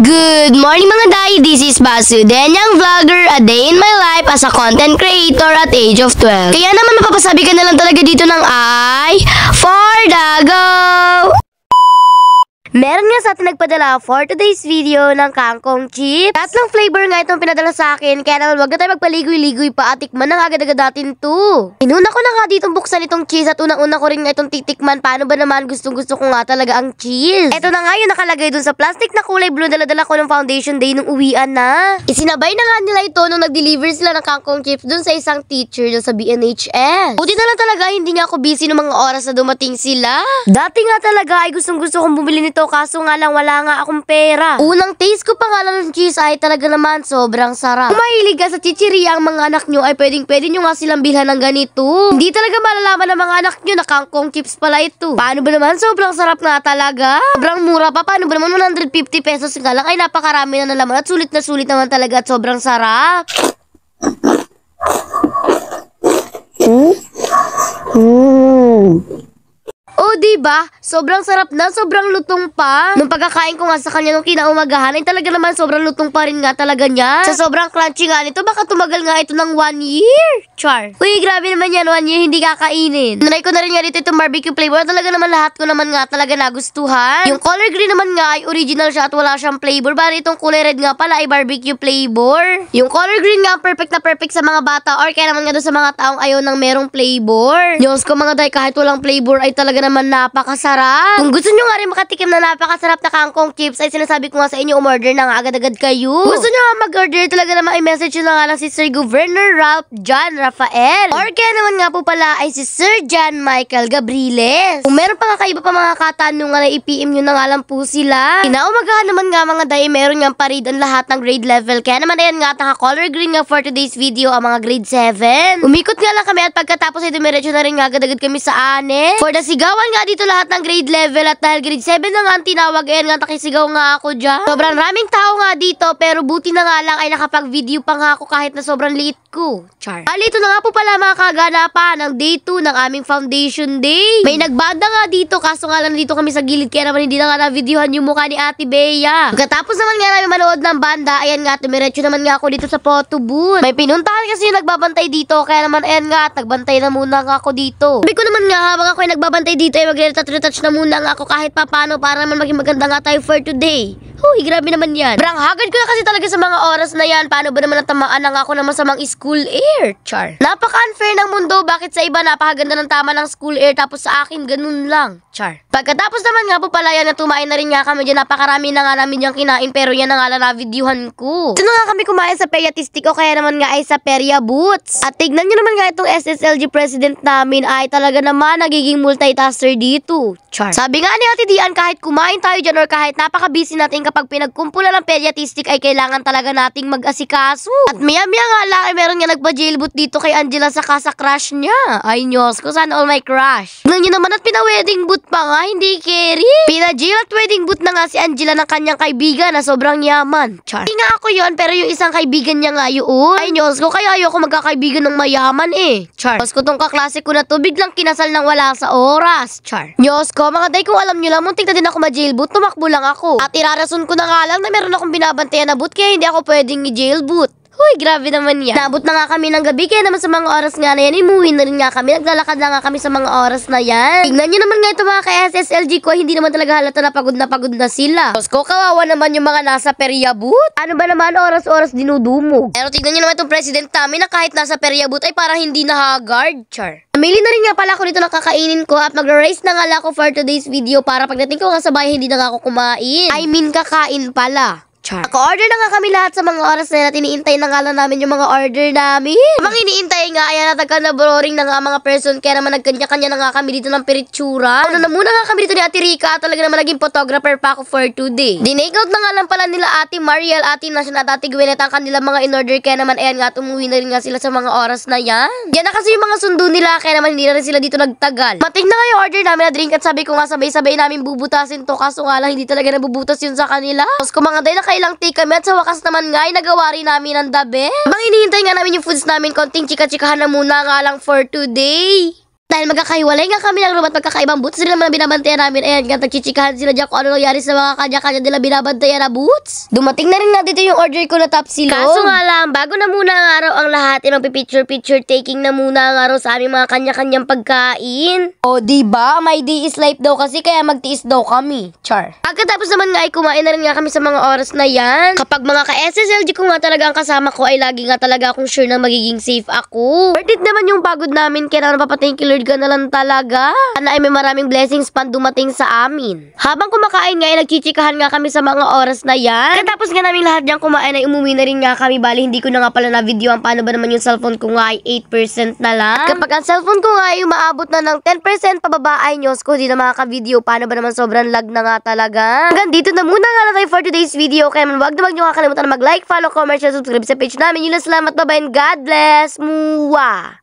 Good morning mga day, this is Basu, Denyang Vlogger, a day in my life as a content creator at age of 12. Kaya naman mapapasabi ka na lang talaga dito ng I for the go! Meron nga sa atin nagpadala for today's video ng kangkong chips. Tatlong flavor nga itong pinadala sa akin, kaya naman wag na tayo magpaligoy-ligoy pa at tikman na agad-agad natin to. Inuna ko na nga ditong buksan itong cheese at unang-una ko rin nga itong titikman. Paano ba naman gustong-gusto ko nga talaga ang cheese. Ito na nga yung nakalagay dun sa plastic na kulay blue, dala-dala ko ng foundation day nung uwian na. Isinabay na nga nila ito nung nag-deliver sila ng kangkong chips dun sa isang teacher dun sa BNHS. Buti na lang talaga hindi nga ako busy nung mga oras na dumating sila. Dati nga talaga ay gustong-gusto kong bumili nito, kaso nga lang wala nga akong pera. Unang taste ko pa nga lang ng cheese ay talaga naman sobrang sarap. Kung mahilig ka sa chichirya ang mga anak nyo ay pwedeng nyo nga silang bilhan ng ganito. Hindi talaga malalaman ng mga anak nyo na kangkong chips pala ito. Paano ba naman? Sobrang sarap nga talaga. Sobrang mura pa. Paano ba naman 150 pesos nga lang ay napakarami na nalaman at sulit na sulit naman talaga at sobrang sarap. Oh, diba? Sobrang sarap na, sobrang lutong pa. Nung pagkakain ko nga sa kanya nung kinaumagahan, ay talaga naman sobrang lutong pa rin nga talaga niya. Sa sobrang crunchy nga nito, baka tumagal nga ito ng 1 year. Char. Uy, grabe naman yan, 1 year hindi kakainin. Nanay ko na rin nga dito itong barbecue flavor. Talaga naman lahat ko naman nga talaga nagustuhan. Yung color green naman nga ay original siya at wala siyang flavor. Bali itong kulay red nga pala ay barbecue flavor. Yung color green nga perfect na perfect sa mga bata or kaya naman nga doon sa mga taong ayaw ng merong flavor. Diyos ko mga day, kahit walang flavor ay talaga naman napakasarap. Kung gusto nyo nga rin makatikim na napakasarap na kangkong chips, ay sinasabi ko nga sa inyo, umorder na nga agad-agad kayo. Gusto nyo nga mag-order talaga naman, ay message nyo na nga lang si Sir Governor Ralph John Rafael. Or kaya naman nga po pala ay si Sir John Michael Gabriles. Kung meron pa nga kayo pa mga katanungan na i-PM nyo na nga lang po sila. Kinaumagahan naman nga mga day, meron nga parid ang lahat ng grade level. Kaya naman ayan nga, naka-color green nga for today's video ang mga grade 7. Umikot nga lang kami at pagkatapos ay dumiretso na rin nga agad-agad kami sa ane. For the sigawan nga dito lahat ng grade level at dahil grade 7 na nga ang tinawag, ayan nga nakisigaw nga ako dyan. Sobrang raming tao nga dito pero buti na nga lang ay nakapag-video pa nga ako kahit na sobrang liit ko. Char. Ito na nga po pala mga kaganapan ng day 2 ng aming foundation day. May nagbanda nga dito kaso nga lang dito kami sa gilid kaya naman hindi na nga na-videohan yung mukha ni Ate Bea. Pagkatapos naman nga namin manood ng banda, ayan nga tumiretso naman nga ako dito sa photo booth. May pinuntahan kasi yung nagbabantay dito kaya naman ayan nga nagbantay na muna nga ako dito. Sabi ko naman nga habang ako ay nagbabantay dito ay mag-retouch na muna nga ako kahit papano para naman maging maganda nga tayo for today. Huy, grabe naman yan. Brang hagad ko na kasi talaga sa mga oras na yan. Paano ba naman natamaan na nga ako ng masamang school air? Char. Napaka-unfair ng mundo. Bakit sa iba napakaganda ng tama ng school air tapos sa akin ganun lang? Char. Pagkatapos naman nga po pala yan na tumain na rin nga kami dyan. Napakarami na nga namin yung kinain pero yan na nga lang na-videohan ko. Ito na nga kami kumain sa Periatistic o kaya naman nga ay sa Peria Boots. At tignan nyo naman nga itong SSLG president namin ay talaga naman nagiging multitasker dito. Char. Sabi nga ni Ate Dian, kahit kumain tayo dyan or kahit napaka-busy natin kapag pinagkumpulan ng Periatistic ay kailangan talaga nating mag-asikaso. At maya-maya nga lang ay meron nga nagpa-jailboot dito kay Angela sa crush niya. Ay Diyos ko, sana all my crush. Tignan nyo naman at pina-wedding boot pa nga, hindi carry. Pina-jail at wedding boot na nga si Angela ng kanyang kaibigan na sobrang yaman. Char. Hindi nga ako yon pero yung isang kaibigan niya nga yun. Ay Diyos ko, kaya ayoko magkakaibigan ng mayaman eh. Char. Diyos ko tong kaklase ko na to, biglang kinasal nang wala sa oras. Char. Diyos ko, mga day, kung alam nyo lang, muntik na din ako ma-jailboot, tumakbo lang ako. At irarason ko na nga lang na meron akong binabantayan na boot kaya hindi ako pwedeng i-jailboot. Huy, grabe naman yan. Nabot na nga kami ng gabi kaya naman sa mga oras nga na yan, imuwi na rin nga kami. Naglalakad na nga kami sa mga oras na yan. Tignan nyo naman nga ito mga ka-SSLG ko, hindi naman talaga halata na pagod na sila. Tapos ko, kawawa naman yung mga nasa Peria Booth. Ano ba naman oras-oras dinudumog. Pero tignan nyo naman itong president namin na kahit nasa Peria Booth ay para hindi na-haggard. Char. Namili na rin nga pala ako dito ng kakainin ko at mag-race na nga lang ako for today's video para pagdating ko nga sa bahay hindi na nga ako kumain. I mean kakain pala. Char. Ako-order na nga kami lahat sa mga oras na yan at iniintay na nga lang namin yung mga order namin. Habang iniintay nga, ayan natagka na boring na nga mga person kaya naman nagkanya-kanya na nga kami dito ng piritsura. Ano na muna nga kami dito ni Ate Rica at talaga naman naging photographer pa ako for today. Dinake out na nga lang pala nila Ate Mariel, Ate Nash at Ate Gwyneth ang kanila mga in-order kaya naman ayan nga umuwi na rin nga sila sa mga oras na yan. Yan na kasi yung mga sundo nila kaya naman hindi na rin sila dito nagtagal. Mating na nga yung order namin na drink at sabi ko nga sabay-sabay namin bubutasin to kaso nga lang hindi talaga nabubutas yun sa kanila. Tapos kung mga day nakailang take kami at sa wakas naman nga ay nagawa rin namin ang dabe. Habang hinihintay nga namin yung foods namin, konting chika-chikahan na muna nga lang for today. Dahil magkakahiwalay nga kami ng room at magkakaibang boots rin naman ang binabantayan namin. Ayan nga, nagchichikahan sila dyan kung ano nangyari sa mga kanya-kanya nila binabantayan na boots. Dumating na rin nga dito yung order ko na top silog. Kaso nga lang, bago na muna ang araw ang lahat, magpipicture-picture taking na muna ang araw sa aming mga kanya-kanyang pagkain. O, diba? My day is life daw kasi kaya magtiis daw kami. Char. Pagkatapos naman nga ay kumain na rin nga kami sa mga oras na yan. Kapag mga ka-SSLG ko nga talaga ang kasama ko ay lagi nga talaga akong sure na magiging safe ako. Worth it naman yung pagod namin kaya napapatay kay Lord ka na lang talaga. Sana ay may maraming blessings pan dumating sa amin. Habang kumakain nga ay nagchichikahan nga kami sa mga oras na yan. Katapos nga namin lahat dyan kumain ay umuwi na rin nga kami. Bali hindi ko na nga pala na video ang paano ba naman yung cellphone ko nga ay 8% na lang. Kapag ang cellphone ko nga ay umaabot na ng 10% pababa ay news ko di na makaka-video. Paano ba naman sobrang lag na nga talaga. Hanggang dito na muna nga na tayo for today's video. Kaya man wag na nyo kakalimutan na mag-like, follow, comment, share, subscribe sa page namin. Yun na salamat, bye-bye and God bless. Muwa!